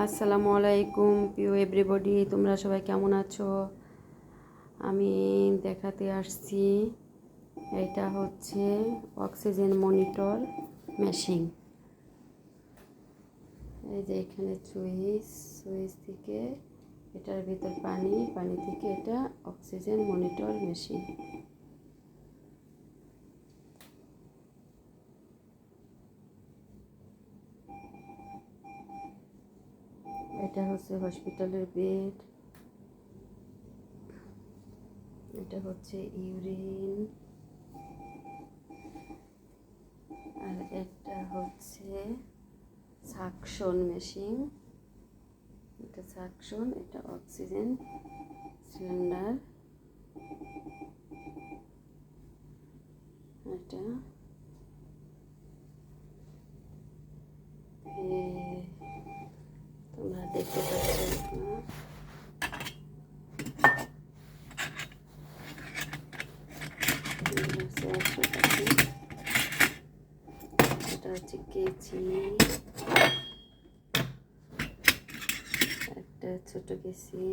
আসসালামু আলাইকুম প্রিয় এভরিবডি, তোমরা সবাই কেমন আছো? আমি দেখাতে আসছি, এটা হচ্ছে অক্সিজেন মনিটর মেশিন। এই যে এখানে সুইচ থেকে এটার ভিতর পানি থেকে এটা অক্সিজেন মনিটর মেশিন। এটা হচ্ছে হসপিটালের বেড, এটা হচ্ছে ইউরিন, আর একটা হচ্ছে সাকশন মেশিন। এটা সাকশন, এটা অক্সিজেন সিলিন্ডার। এটা তোমরা দেখতে পাচ্ছ না? এটা হচ্ছে কেচি, একটা ছোট কেচি,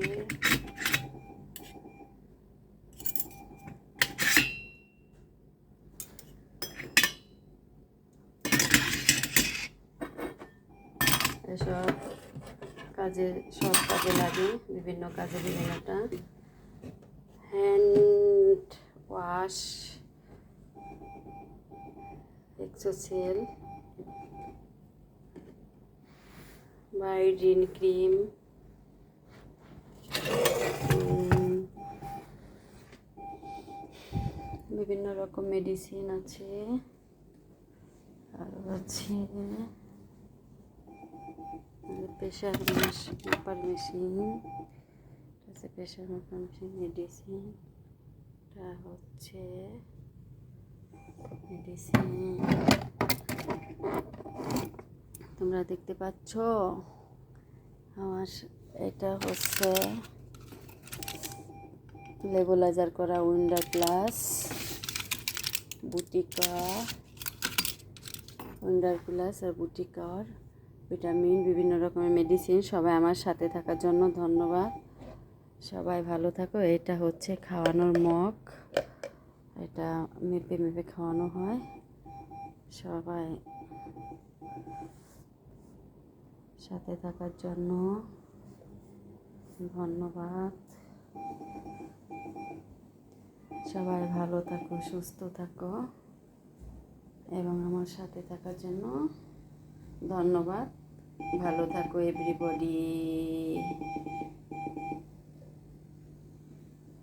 এসব সব কাজে লাগে, বিভিন্ন কাজে বিভিন্নটা। হ্যান্ড ওয়াশ, এক্সোসেল, বাইডিন ক্রিম, বিভিন্ন রকম মেডিসিন আছে। আর হচ্ছে প্রেশার মাপার মেশিন, প্রেশার মাপার মেশিন, মেডিসিন, এটা হচ্ছে মেডিসিন। তোমরা দেখতে পাচ্ছ আমার, এটা হচ্ছে লেবুলাইজার করা উইন্ডার প্লাস উইন্ডার প্লাস আর বুটিকার ভিটামিন, বিভিন্ন রকমের মেডিসিন। সবাই আমার সাথে থাকার জন্য ধন্যবাদ। সবাই ভালো থাকো। এটা হচ্ছে খাওয়ানোর মগ, এটা মেপে মেপে খাওয়ানো হয়। সবাই সাথে থাকার জন্য ধন্যবাদ। সবাই ভালো থাকো, সুস্থ থাকো, এবং আমার সাথে থাকার জন্য ধন্যবাদ। ভালো থাকো এভরিবডি।